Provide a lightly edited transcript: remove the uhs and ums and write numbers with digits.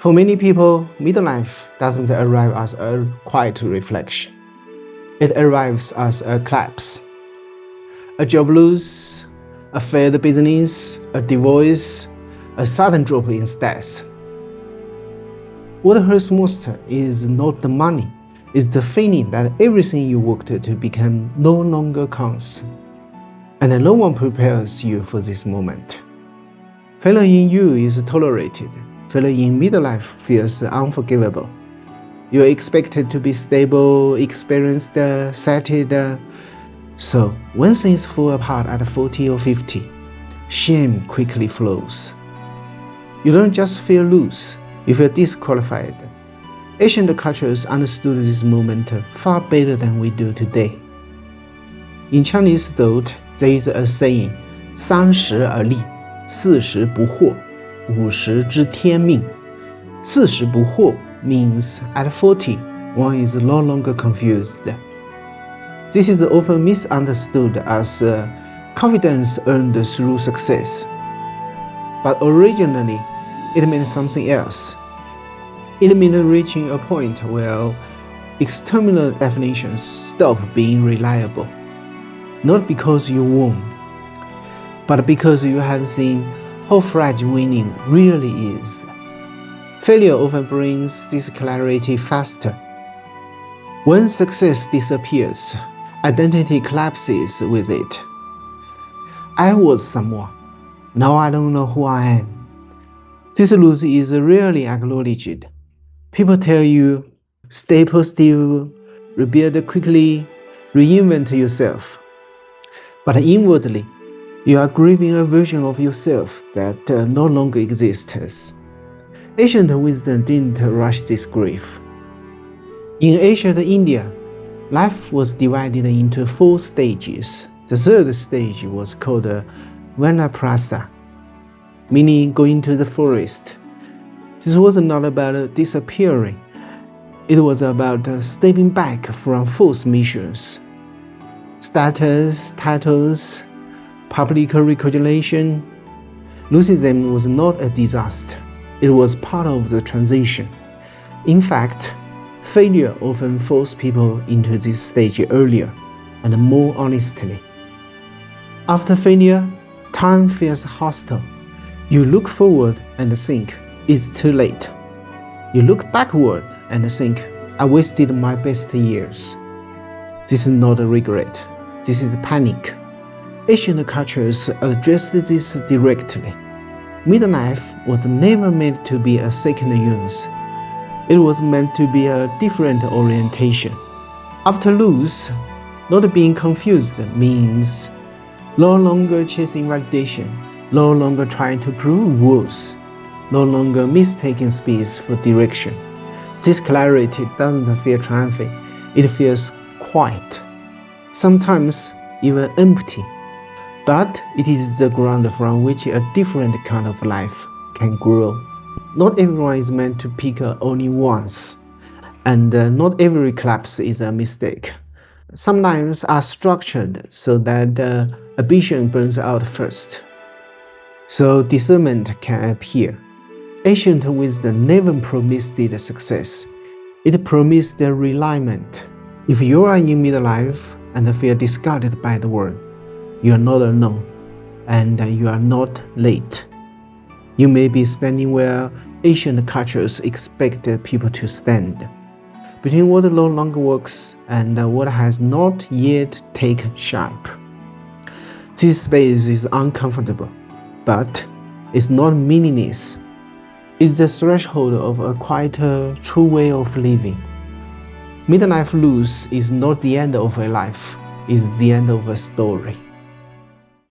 For many people, midlife doesn't arrive as a quiet reflection. It arrives as a collapse. A job loss, a failed business, a divorce, a sudden drop in status. What hurts most is not the money, it's the feeling that everything you worked to become no longer counts. And no one prepares you for this moment. Failure in you is tolerated. Failure in midlife feels unforgivable. You are expected to be stable, experienced, settled. So when things fall apart at 40 or 50, shame quickly flows. You don't just feel loose, you feel disqualified. Ancient cultures understood this moment far better than we do today. In Chinese thought, there is a saying, 30而立，40不惑，50知天命。40不惑 means at 40, one is no longer confused. This is often misunderstood as confidence earned through success. But originally, it meant something else. It meant reaching a point where external definitions stop being reliable. Not because you won, but because you have seen how fragile winning really is. Failure often brings this clarity faster. When success disappears, identity collapses with it. I was someone. Now I don't know who I am. This loss is rarely acknowledged. People tell you, stay positive, rebuild quickly, reinvent yourself. But inwardly, you are grieving a version of yourself that no longer exists. Ancient wisdom didn't rush this grief. In ancient India, life was divided into 4 stages. The third stage was called Vanaprastha, meaning going to the forest. This was not about disappearing. It was about stepping back from false missions. Status, titles, public recognition. Losing them was not a disaster. It was part of the transition. In fact, failure often forces people into this stage earlier and more honestly. After failure, time feels hostile. You look forward and think, it's too late. You look backward and think, I wasted my best years. This is not a regret. This is panic. Ancient cultures addressed this directly. Midlife was never meant to be a second use. It was meant to be a different orientation. After loss, not being confused means no longer chasing validation, no longer trying to prove worth, no longer mistaking space for direction. This clarity doesn't feel triumphant, it feels quiet, sometimes even empty. But it is the ground from which a different kind of life can grow. Not everyone is meant to peak only once, and not every collapse is a mistake. Some lives are structured so that ambition burns out first, so discernment can appear. Ancient wisdom never promised it success. It promised the realignment. If you are in midlife and feel discarded by the world, you are not alone, and you are not late. You may be standing where ancient cultures expect people to stand, between what no longer works and what has not yet taken shape. This space is uncomfortable, but it's not meaningless. It's the threshold of a quieter, true way of living. Midlife loss is not the end of a life, it's the end of a story.